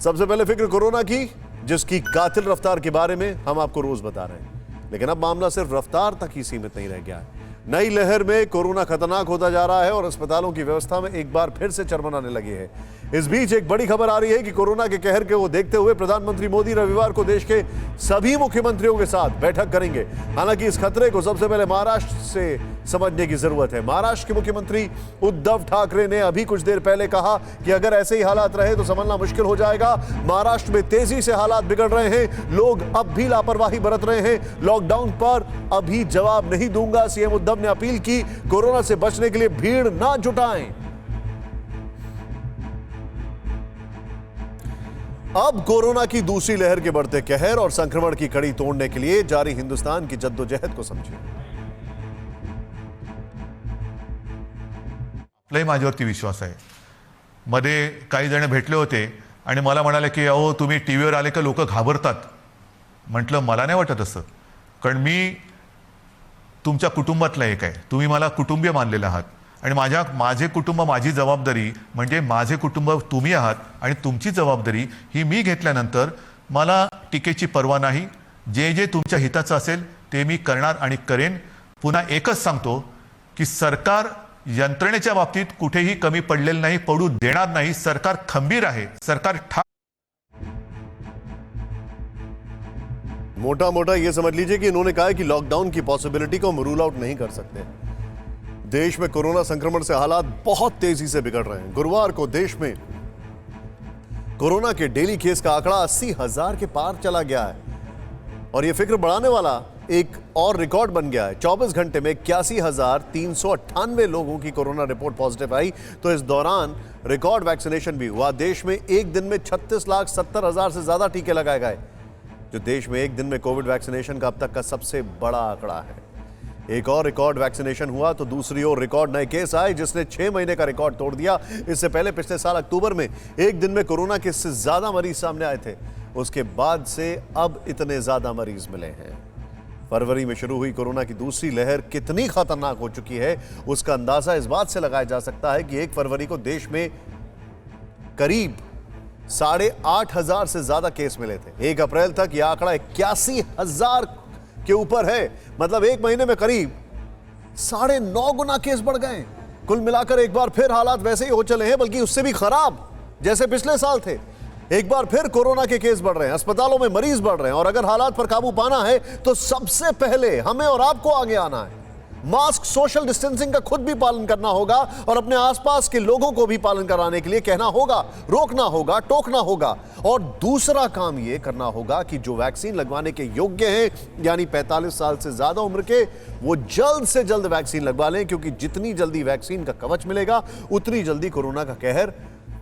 सबसे पहले फिक्र कोरोना की, जिसकी कातिल रफ्तार के बारे में हम आपको रोज बता रहे हैं। लेकिन अब मामला सिर्फ रफ्तार तक ही सीमित नहीं रह गया है। नई लहर में कोरोना खतरनाक होता जा रहा है और अस्पतालों की व्यवस्था में एक बार फिर से चरमराने लगी है। इस बीच एक बड़ी खबर आ रही है कि कोरोना के कहर को देखते हुए प्रधानमंत्री मोदी रविवार को देश के सभी मुख्यमंत्रियों के साथ बैठक करेंगे। हालांकि इस खतरे को सबसे पहले महाराष्ट्र से समझने की जरूरत है। महाराष्ट्र के मुख्यमंत्री उद्धव ठाकरे ने अभी कुछ देर पहले कहा कि अगर ऐसे ही हालात रहे तो संभलना मुश्किल हो जाएगा। महाराष्ट्र में तेजी से हालात बिगड़ रहे हैं, लोग अब भी लापरवाही बरत रहे हैं। लॉकडाउन पर अभी जवाब नहीं दूंगा, सीएम उद्धव ने अपील की। कोरोना से बचने के लिए भीड़ ना जुटाएं। अब कोरोना की दूसरी लहर के बढ़ते कहर और संक्रमण की कड़ी तोड़ने के लिए जारी हिंदुस्तान की जद्दोजहद को समझिए। आपलाही माझ्यावरती विश्वास आहे। मध्ये काही जण भेटले होते आणि मला म्हणाले की अहो तुम्ही टीव्हीवर आले का लोक घाबरतात। म्हटलं मला नाही वाटत असं, कारण मी तुमच्या कुटुंबातला एक आहे, तुम्ही मला कुटुंबीय मानलेले आहात आणि माझे कुटुंब माझी जबाबदारी म्हणजे माझे कुटुंब तुम्ही आहात आणि तुमची जबाबदारी ही मी घेतल्यानंतर मला टीकेची पर्वा नाही। जे जे तुमच्या हिताचं असेल ते मी करणार आणि करेन। पुन्हा एकच सांगतो की सरकार यंत्रणेच्या बाबतीत कुठेही कमी पडलेलं नाही, पडू देणार नाही। सरकार खंबीर आहे, सरकार मोटा मोटा ये समझ लीजिए कि इन्होंने कहा है कि लॉकडाउन की पॉसिबिलिटी को हम रूल आउट नहीं कर सकते। देश में कोरोना संक्रमण से हालात बहुत तेजी से बिगड़ रहे हैं। गुरुवार को देश में कोरोना के डेली केस का आंकड़ा 80,000 के पार चला गया है और यह फिक्र बढ़ाने वाला एक और रिकॉर्ड बन गया है। 24 घंटे में 81,398 लोगों की कोरोना रिपोर्ट पॉजिटिव आई। तो इस दौरान रिकॉर्ड वैक्सीनेशन भी हुआ। देश में एक दिन में 36,70,000 से ज्यादा टीके लगाए गए, जो देश में एक दिन में कोविड वैक्सीनेशन का अब तक का सबसे बड़ा आंकड़ा है। एक और रिकॉर्ड वैक्सीनेशन हुआ तो दूसरी ओर रिकॉर्ड नए केस आए, जिसने 6 महीने का रिकॉर्ड तोड़ दिया। इससे पहले पिछले साल अक्टूबर में एक दिन में कोरोना के इससे ज्यादा मरीज सामने आए थे। उसके बाद से अब इतने ज्यादा मरीज मिले हैं। फरवरी में शुरू हुई कोरोना की दूसरी लहर कितनी खतरनाक हो चुकी है, उसका अंदाजा इस बात से लगाया जा सकता है कि 1 फरवरी को देश में करीब 8,500 से ज्यादा केस मिले थे। 1 अप्रैल तक यह आंकड़ा 81,000 के ऊपर है। मतलब एक महीने में करीब 9.5 गुना केस बढ़ गए। कुल मिलाकर एक बार फिर हालात वैसे ही हो चले हैं, बल्कि उससे भी खराब जैसे पिछले साल थे। एक बार फिर कोरोना के केस बढ़ रहे हैं, अस्पतालों में मरीज बढ़ रहे हैं और अगर हालात पर काबू पाना है तो सबसे पहले हमें और आपको आगे आना है। मास्क, सोशल डिस्टेंसिंग का खुद भी पालन करना होगा और अपने आसपास के लोगों को भी पालन कराने के लिए कहना होगा, रोकना होगा, टोकना होगा। और दूसरा काम यह करना होगा कि जो वैक्सीन लगवाने के योग्य हैं, यानी 45 साल से ज्यादा उम्र के, वो जल्द से जल्द वैक्सीन लगवा लें, क्योंकि जितनी जल्दी वैक्सीन का कवच मिलेगा उतनी जल्दी कोरोना का कहर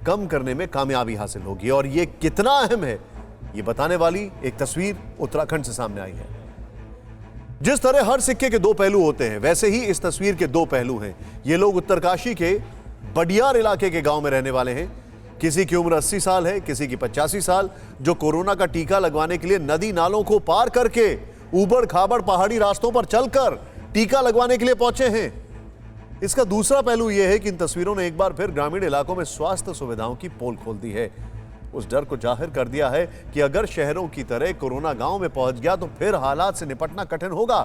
कम करने में कामयाबी हासिल होगी। और यह कितना अहम है, यह बताने वाली एक तस्वीर उत्तराखंड से सामने आई है। जिस तरह हर सिक्के के 2 पहलू होते हैं, वैसे ही इस तस्वीर के 2 पहलू हैं। ये लोग उत्तरकाशी के बडियार इलाके के गांव में रहने वाले हैं। किसी की उम्र 80 साल है, किसी की 85 साल, जो कोरोना का टीका लगवाने के लिए नदी नालों को पार करके ऊबड़ खाबड़ पहाड़ी रास्तों पर चलकर टीका लगवाने के लिए पहुंचे हैं। इसका दूसरा पहलू यह है कि इन तस्वीरों ने एक बार फिर ग्रामीण इलाकों में स्वास्थ्य सुविधाओं की पोल खोल दी है। उस डर को जाहिर कर दिया है कि अगर शहरों की तरह कोरोना गांव में पहुंच गया तो फिर हालात से निपटना कठिन होगा।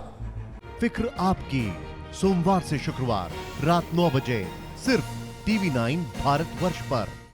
फिक्र आपकी, सोमवार से शुक्रवार रात 9 बजे सिर्फ TV9 भारतवर्ष पर।